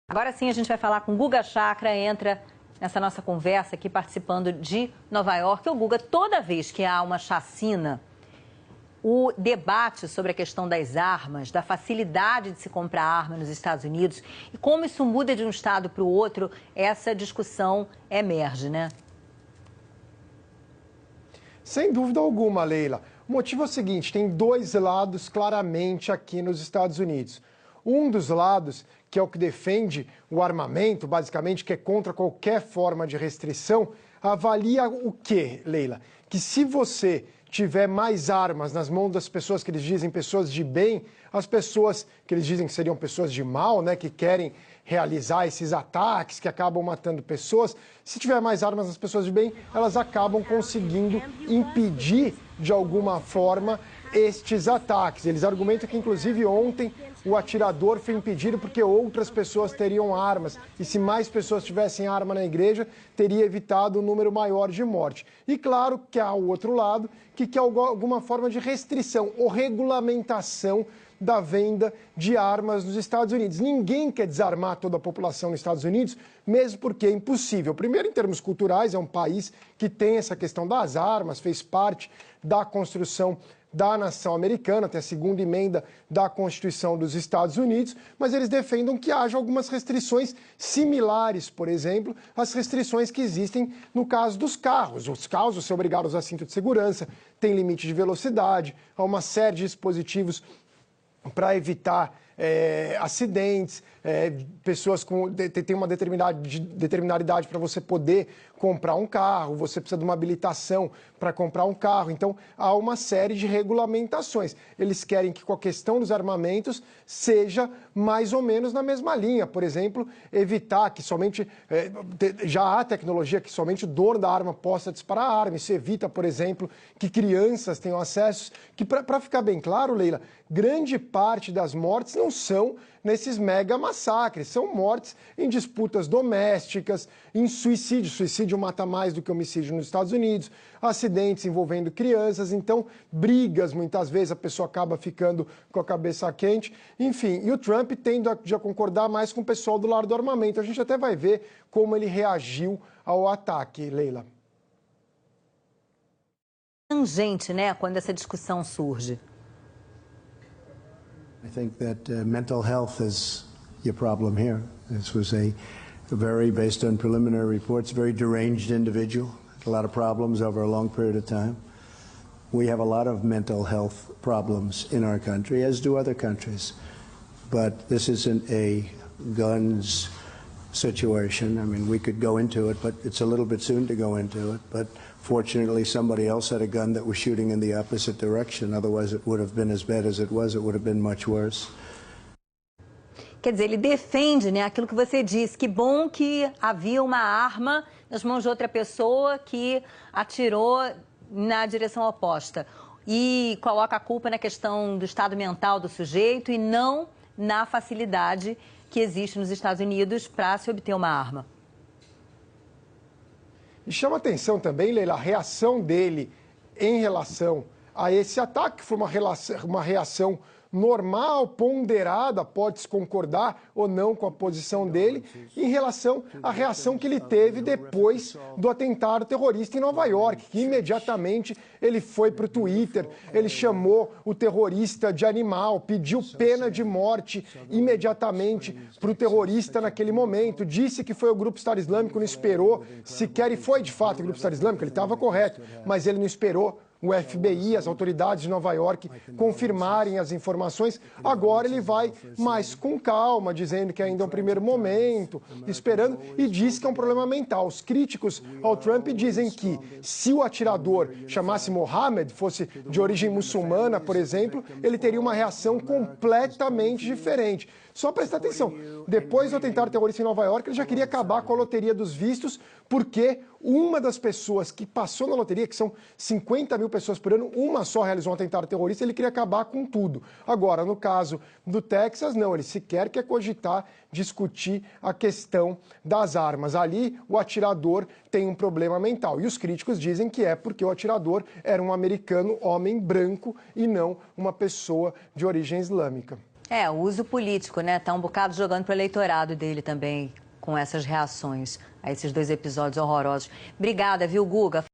Agora sim a gente vai falar com o Guga Chakra, entra nessa nossa conversa aqui participando de Nova York. O Guga, toda vez que há uma chacina, o debate sobre a questão das armas, da facilidade de se comprar arma nos Estados Unidos e como isso muda de um estado para o outro, essa discussão emerge, né? Sem dúvida alguma, Leila. O motivo é o seguinte, tem dois lados claramente aqui nos Estados Unidos. Um dos lados, que é o que defende o armamento, basicamente, que é contra qualquer forma de restrição, avalia o quê, Leila? Que se você tiver mais armas nas mãos das pessoas que eles dizem pessoas de bem, as pessoas que eles dizem que seriam pessoas de mal, né, que querem realizar esses ataques, que acabam matando pessoas, se tiver mais armas nas pessoas de bem, elas acabam conseguindo impedir, de alguma forma, estes ataques. Eles argumentam que, inclusive, ontem o atirador foi impedido porque outras pessoas teriam armas. E se mais pessoas tivessem arma na igreja, teria evitado um número maior de morte. E claro que há o outro lado, que quer alguma forma de restrição ou regulamentação da venda de armas nos Estados Unidos. Ninguém quer desarmar toda a população nos Estados Unidos, mesmo porque é impossível. Primeiro, em termos culturais, é um país que tem essa questão das armas, fez parte da construção da nação americana, tem a segunda emenda da Constituição dos Estados Unidos, mas eles defendem que haja algumas restrições similares, por exemplo, às restrições que existem no caso dos carros. Os carros, você é obrigado a usar cinto de segurança, tem limite de velocidade, há uma série de dispositivos para evitar acidentes, pessoas têm uma determinada idade para você poder comprar um carro, você precisa de uma habilitação para comprar um carro. Então, há uma série de regulamentações. Eles querem que com a questão dos armamentos seja mais ou menos na mesma linha. Por exemplo, evitar que somente... já há tecnologia que somente o dono da arma possa disparar a arma. Isso evita, por exemplo, que crianças tenham acesso. Que, para ficar bem claro, Leila, grande parte das mortes não são nesses mega massacres, são mortes em disputas domésticas, em suicídio. Suicídio mata mais do que homicídio nos Estados Unidos, acidentes envolvendo crianças, então brigas, muitas vezes a pessoa acaba ficando com a cabeça quente, enfim. E o Trump tende a concordar mais com o pessoal do lado do armamento. A gente até vai ver como ele reagiu ao ataque, Leila. Tangente, né, quando essa discussão surge. I think that mental health is your problem here. This was a very, based on preliminary reports, very deranged individual, a lot of problems over a long period of time. We have a lot of mental health problems in our country, as do other countries. But this isn't a guns situation. I mean, we could go into it, but it's a little bit soon to go into it. But fortunately, somebody else had a gun that was shooting in the opposite direction. Otherwise, it would have been as bad as it was. It would have been much worse. Quer dizer, ele defende, né, aquilo que você disse. Que bom que havia uma arma nas mãos de outra pessoa que atirou na direção oposta. E coloca a culpa na questão do estado mental do sujeito e não na facilidade que existe nos Estados Unidos para se obter uma arma. E chama atenção também, Leila, a reação dele em relação a esse ataque, que foi uma reação normal, ponderada, pode-se concordar ou não com a posição dele, em relação à reação que ele teve depois do atentado terrorista em Nova York, que imediatamente ele foi para o Twitter, ele chamou o terrorista de animal, pediu pena de morte imediatamente para o terrorista naquele momento, disse que foi o Grupo Estado Islâmico, não esperou sequer, e foi de fato o Grupo Estado Islâmico, ele estava correto, mas ele não esperou o FBI, as autoridades de Nova York confirmarem as informações. Agora ele vai mais com calma, dizendo que ainda é um primeiro momento, esperando, e diz que é um problema mental. Os críticos ao Trump dizem que se o atirador chamasse Mohammed, fosse de origem muçulmana, por exemplo, ele teria uma reação completamente diferente. Só prestar atenção, depois do atentado terrorista em Nova York, ele já queria acabar com a loteria dos vistos, porque uma das pessoas que passou na loteria, que são 50 mil pessoas por ano, uma só realizou um atentado terrorista, ele queria acabar com tudo. Agora, no caso do Texas, não, ele sequer quer cogitar discutir a questão das armas. Ali, o atirador tem um problema mental. E os críticos dizem que é porque o atirador era um americano, homem branco, e não uma pessoa de origem islâmica. É, o uso político, né? Tá um bocado jogando pro eleitorado dele também, com essas reações a esses 2 episódios horrorosos. Obrigada, viu, Guga?